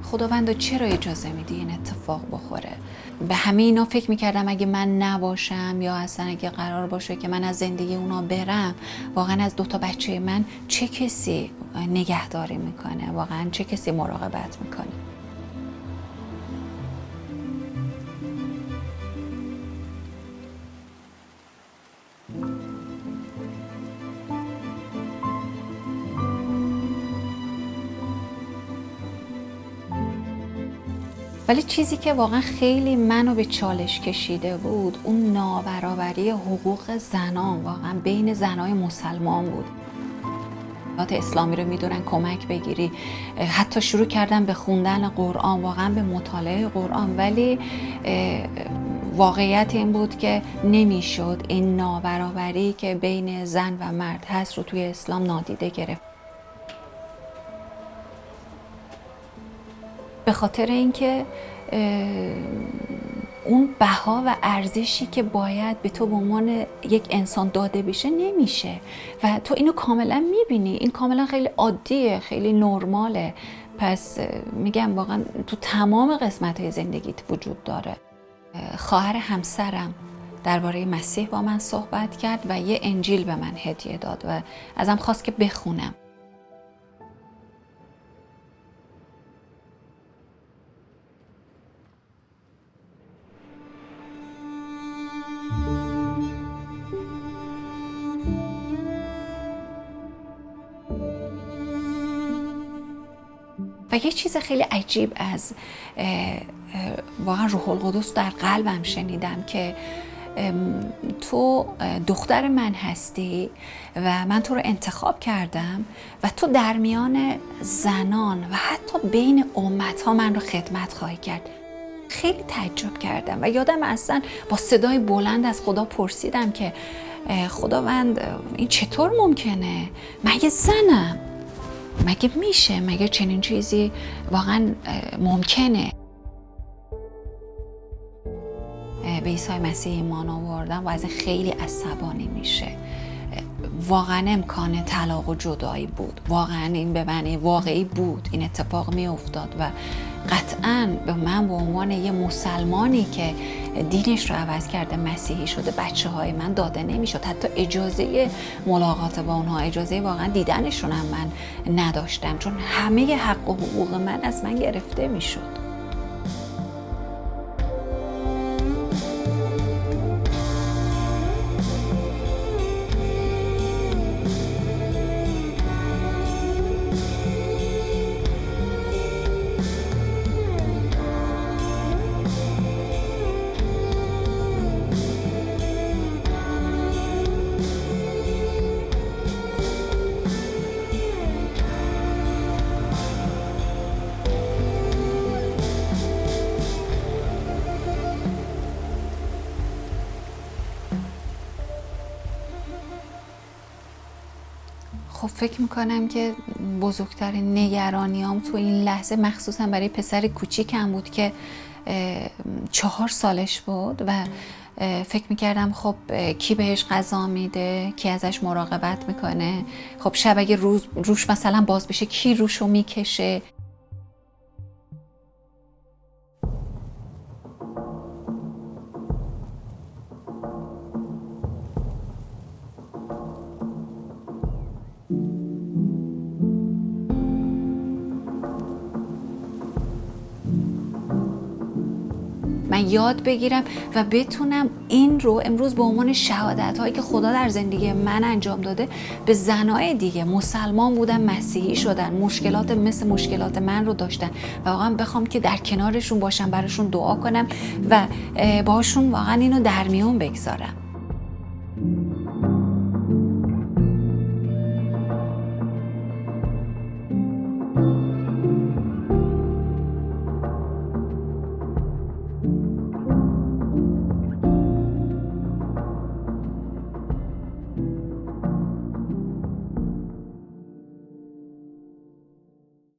خداوندا چرا اجازه میدی این اتفاق بخوره؟ به همه اینا فکر میکردم اگه من نباشم یا اصلا اگه قرار باشه که من از زندگی اونا برم، واقعا از 2 بچه من چه کسی نگهداری میکنه؟ واقعا چه کسی مراقبت میکنه؟ ولی چیزی که واقعا خیلی منو به چالش کشیده بود اون نابرابری حقوق زنان واقعا بین زنای مسلمان بود. اسلامی رو میدونن کمک بگیری، حتی شروع کردن به خوندن قرآن، واقعا به مطالعه قرآن، ولی واقعیت این بود که نمیشد این نابرابری که بین زن و مرد هست رو توی اسلام نادیده گرفت. به خاطر اینکه اون بها و ارزشی که باید به تو به عنوان یک انسان داده بشه نمیشه و تو اینو کاملا میبینی. این کاملا خیلی عادیه، خیلی نرماله. پس میگم واقعا تو تمام قسمت‌های زندگیت وجود داره. خواهر همسرم درباره مسیح با من صحبت کرد و یه انجیل به من هدیه داد و ازم خواست که بخونم. و یه چیز خیلی عجیب از واقعا روح القدس در قلبم شنیدم که تو دختر من هستی و من تو رو انتخاب کردم و تو در میان زنان و حتی بین امت‌ها من رو خدمت خواهی کرد. خیلی تعجب کردم و یادم اصلا با صدای بلند از خدا پرسیدم که خداوند این چطور ممکنه؟ مگه زنم؟ مگه میشه؟ مگه چنین چیزی واقعا ممکنه؟ به عیسی مسیح ایمان آوردم و از خیلی عصبانی میشه. واقعا امکان طلاق و جدایی بود، واقعا این به معنی واقعی بود، این اتفاق می افتاد و قطعا به من به عنوان یه مسلمانی که دینش رو عوض کرده مسیحی شده بچه های من داده نمیشد. حتی اجازه ملاقات با اونها، اجازه واقعا دیدنشون هم من نداشتم، چون همه حق و حقوق من از من گرفته میشد. خب فکر میکنم که بزرگترین نگرانیام تو این لحظه مخصوصا برای پسر کوچیکم بود که 4 سالش بود و فکر میکردم خب کی بهش غذا میده، کی ازش مراقبت میکنه، خب شب اگه روش مثلا باز بشه کی روشو میکشه. من یاد بگیرم و بتونم این رو امروز به عنوان شهادت هایی که خدا در زندگی من انجام داده به زنای دیگه مسلمان بودن، مسیحی شدن، مشکلات مثل مشکلات من رو داشتن و واقعا بخوام که در کنارشون باشم، براشون دعا کنم و باشون واقعا اینو در میون بگذارم.